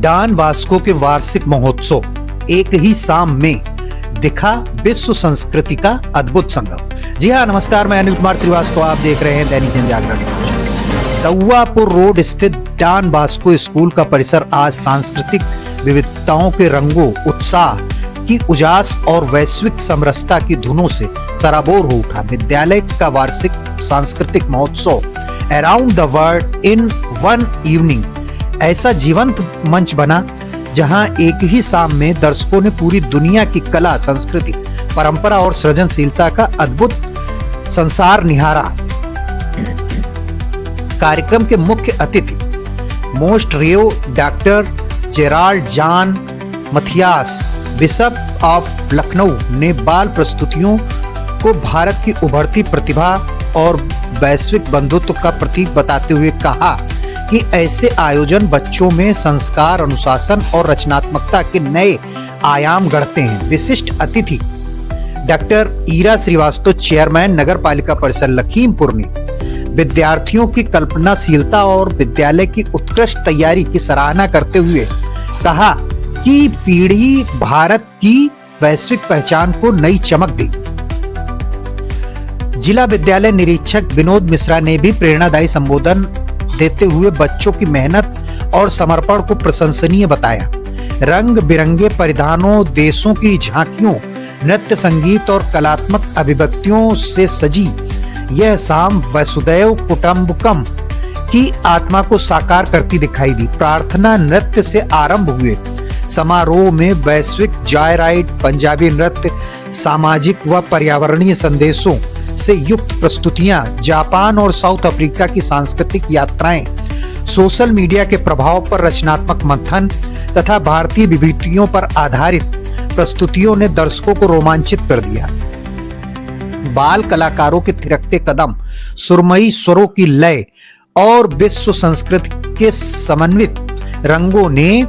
Don Bosco के वार्षिक महोत्सव, एक ही शाम में दिखा विश्व संस्कृति का अद्भुत संगम। जी हाँ, नमस्कार, मैं अनिल कुमार श्रीवास्तव, आप देख रहे हैं दैनिक जनजागरण न्यूज। दौआपुर रोड स्थित डॉन बॉस्को स्कूल का परिसर आज सांस्कृतिक विविधताओं के रंगों, उत्साह की उजास और वैश्विक समरसता की धुनों से सराबोर हो उठा। विद्यालय का वार्षिक सांस्कृतिक महोत्सव around the world in one evening ऐसा जीवंत मंच बना जहां एक ही शाम में दर्शकों ने पूरी दुनिया की कला, संस्कृति, परंपरा और सृजनशीलता का अद्भुत संसार निहारा। कार्यक्रम के मुख्य अतिथि most Rio doctor Gerald John Matthias, bishop of Lucknow, ने बाल प्रस्तुतियों को भारत की उभरती प्रतिभा और वैश्विक बंधुत्व का प्रतीक बताते हुए कहा कि ऐसे आयोजन बच्चों में संस्कार, अनुशासन और रचनात्मकता के नए आयाम गढ़ते हैं। विशिष्ट अतिथि डॉक्टर ईरा श्रीवास्तव, चेयरमैन नगर पालिका परिषद लखीमपुर, ने विद्यार्थियों की कल्पनाशीलता और विद्यालय की उत्कृष्ट तैयारी की सराहना करते हुए कहा कि पीढ़ी भारत की वैश्विक पहचान को नई चमक देगी। जिला विद्यालय निरीक्षक विनोद मिश्रा ने भी प्रेरणादायी संबोधन देते हुए बच्चों की मेहनत और समर्पण को प्रशंसनीय बताया। रंग बिरंगे परिधानों, देशों की झांकियों, नृत्य, संगीत और कलात्मक अभिव्यक्तियों से सजी यह शाम वसुदैव कुटुंबकम की आत्मा को साकार करती दिखाई दी। प्रार्थना नृत्य से आरंभ हुए समारोह में वैश्विक जॉय राइड, पंजाबी नृत्य, सामाजिक व पर्यावरणीय संदेशों से युक्त प्रस्तुतियां, जापान और साउथ अफ्रीका की सांस्कृतिक यात्राएं, सोशल मीडिया के प्रभाव पर रचनात्मक मंथन तथा भारतीय विभूतियों पर आधारित प्रस्तुतियों ने दर्शकों को रोमांचित कर दिया। बाल कलाकारों के थिरकते कदम, सुरमई स्वरों की लय और विश्व संस्कृति के समन्वित रंगों ने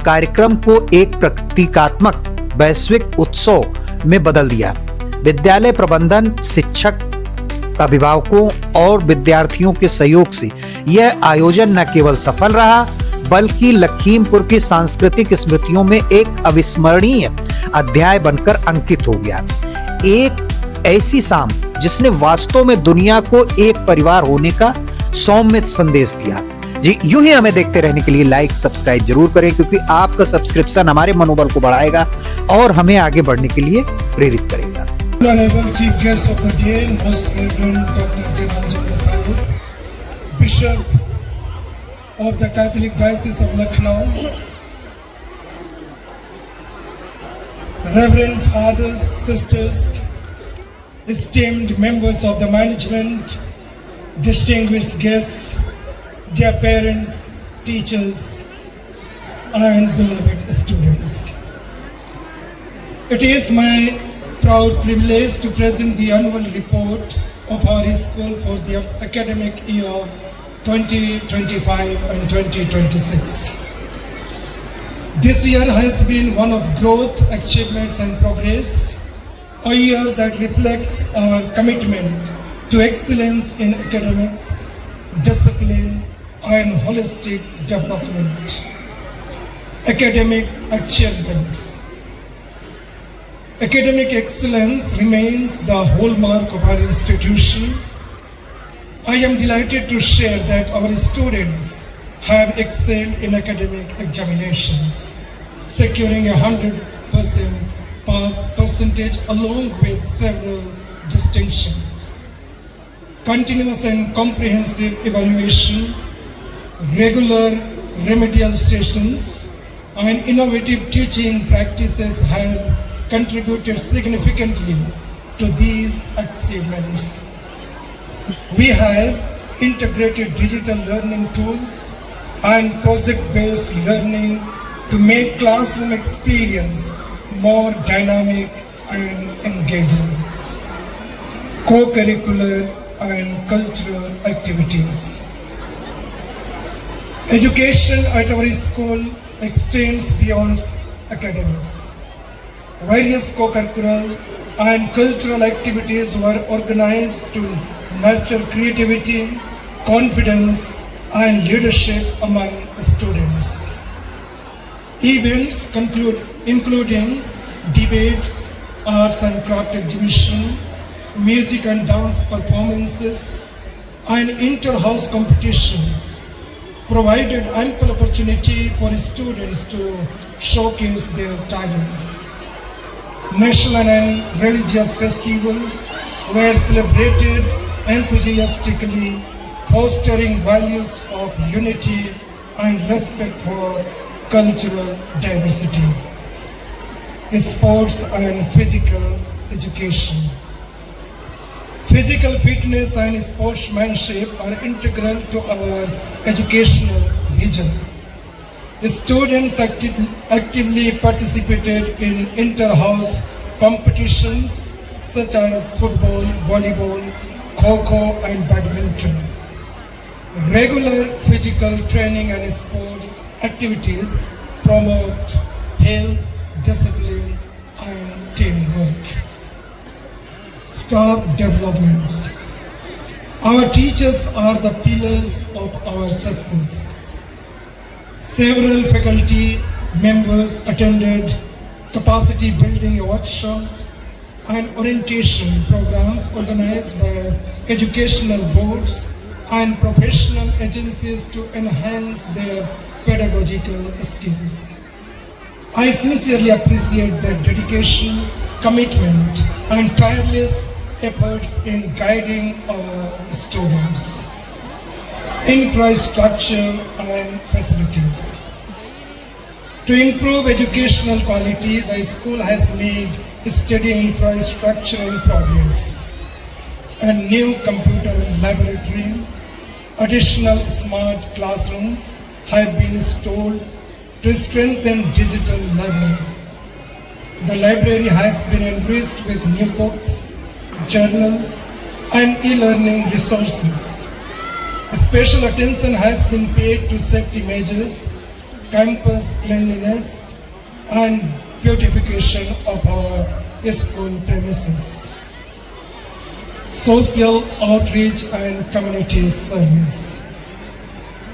कार्यक्रम को एक प्रतीकात्मक वैश्विक उत्सव में बदल दिया। विद्यालय प्रबंधन, शिक्षक, अभिभावकों और विद्यार्थियों के सहयोग से यह आयोजन न केवल सफल रहा बल्कि लखीमपुर की सांस्कृतिक स्मृतियों में एक अविस्मरणीय अध्याय बनकर अंकित हो गया। एक ऐसी शाम जिसने वास्तव में दुनिया को एक परिवार होने का सौम्य संदेश दिया। जी, यूं ही हमें देखते रहने के लिए लाइक, सब्सक्राइब जरूर करें, क्योंकि आपका सब्सक्रिप्शन हमारे मनोबल को बढ़ाएगा और हमें आगे बढ़ने के लिए प्रेरित करेगा। Honorable Chief Guest of the day, Most Reverend Dr. Jeral Bishop of the Catholic Diocese of Lucknow, Reverend Fathers, Sisters, esteemed members of the management, distinguished guests, dear parents, teachers, and beloved students. It is my proud privilege to present the annual report of our school for the academic year 2025 and 2026. This year has been one of growth, achievements and progress, a year that reflects our commitment to excellence in academics, discipline and holistic development. Academic achievements. Academic excellence remains the hallmark of our institution. I am delighted to share that our students have excelled in academic examinations, securing 100% pass percentage along with several distinctions. Continuous and comprehensive evaluation, regular remedial sessions, and innovative teaching practices have contributed significantly to these achievements. We have integrated digital learning tools and project-based learning to make classroom experience more dynamic and engaging. Co-curricular and cultural activities. Education at our school extends beyond academics. Various co-curricular and cultural activities were organized to nurture creativity, confidence, and leadership among students. Events including debates, arts and craft exhibition, music and dance performances, and inter-house competitions provided ample opportunity for students to showcase their talents. National and religious festivals were celebrated enthusiastically, fostering values of unity and respect for cultural diversity. Sports and physical education. Physical fitness and sportsmanship are integral to our educational vision. Students actively participated in inter-house competitions such as football, volleyball, kho-kho and badminton. Regular physical training and sports activities promote health, discipline and teamwork. Staff developments. Our teachers are the pillars of our success. Several faculty members attended capacity building workshops and orientation programs organized by educational boards and professional agencies to enhance their pedagogical skills. I sincerely appreciate their dedication, commitment, and tireless efforts in guiding our students. Infrastructure and facilities. To improve educational quality, the school has made steady infrastructural progress. A new computer laboratory, additional smart classrooms have been installed to strengthen digital learning. The library has been enriched with new books, journals, and e-learning resources. Special attention has been paid to safety measures, campus cleanliness, and beautification of our school premises. Social outreach and community service.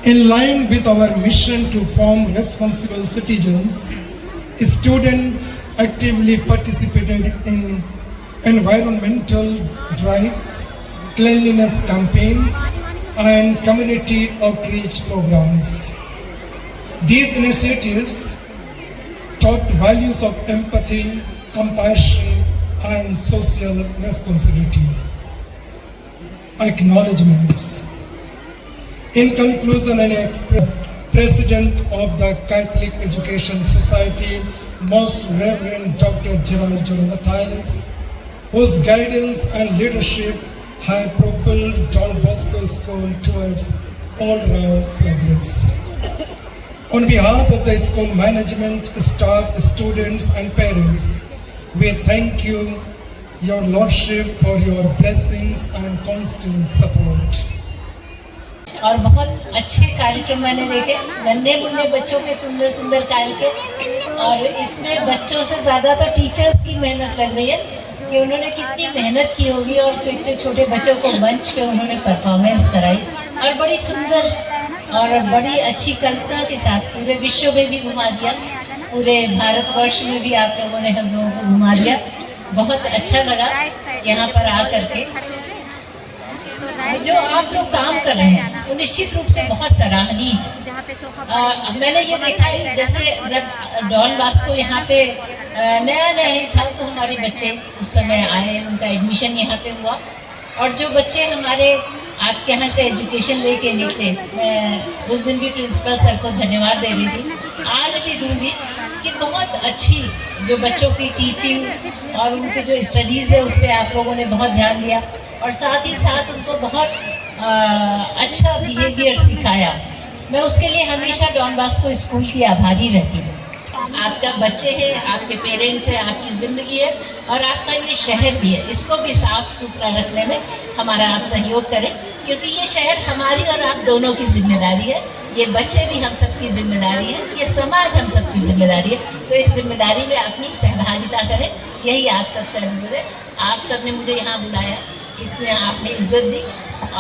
In line with our mission to form responsible citizens, students actively participated in environmental drives, cleanliness campaigns, and community outreach programs. These initiatives taught values of empathy, compassion, and social responsibility. Acknowledgements. In conclusion, President of the Catholic Education Society, Most Reverend Dr. Gerald John Matthias, whose guidance and leadership have propelled Don Bosco School towards all-round progress. On behalf of the school management, staff, students, and parents, we thank you, Your Lordship, for your blessings and constant support. और बहुत अच्छे कार्यक्रम मैंने देखे, नन्हे मुन्ने बच्चों के सुंदर सुंदर कार्यक्रम, और इसमें बच्चों से ज़्यादा तो टीचर्स की मेहनत लग रही है कि उन्होंने कितनी मेहनत की होगी और जो इतने छोटे बच्चों को मंच पे उन्होंने परफॉर्मेंस कराई और बड़ी सुंदर और बड़ी अच्छी कल्पना के साथ पूरे विश्व में भी घुमा दिया, पूरे भारतवर्ष में भी आप लोगों ने हम लोगों को घुमा दिया। बहुत अच्छा लगा यहाँ पर आकर के। जो आप लोग काम कर रहे हैं वो निश्चित रूप से बहुत सराहनीय है। मैंने ये देखा है, जैसे जब डॉन बास्को यहाँ पे नया नया ही था तो हमारे बच्चे उस समय आए, उनका एडमिशन यहाँ पे हुआ, और जो बच्चे हमारे आपके यहाँ से एजुकेशन लेके निकले, मैं उस दिन भी प्रिंसिपल सर को धन्यवाद दे रही थी, आज भी दूंगी कि बहुत अच्छी जो बच्चों की टीचिंग और उनके जो स्टडीज़ है उस पर आप लोगों ने बहुत ध्यान दिया और साथ ही साथ उनको बहुत अच्छा बिहेवियर सिखाया। मैं उसके लिए हमेशा डॉन बास्को स्कूल की आभारी रहती हूँ। आपका बच्चे हैं, आपके पेरेंट्स हैं, आपकी ज़िंदगी है और आपका ये शहर भी है, इसको भी साफ सुथरा रखने में हमारा आप सहयोग करें, क्योंकि ये शहर हमारी और आप दोनों की जिम्मेदारी है, ये बच्चे भी हम सबकी जिम्मेदारी है, ये समाज हम सबकी जिम्मेदारी है। तो इस जिम्मेदारी में अपनी सहभागिता करें, यही आप सबसे अनुरोध है। आप सब ने मुझे यहाँ बुलाया, इतने आपने इज्जत दी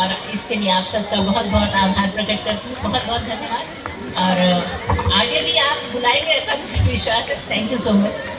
और इसके लिए आप सबका बहुत बहुत आभार प्रकट करती हूँ। बहुत बहुत धन्यवाद और आगे भी आप बुलाएंगे ऐसा मुझे विश्वास है। Thank you so much.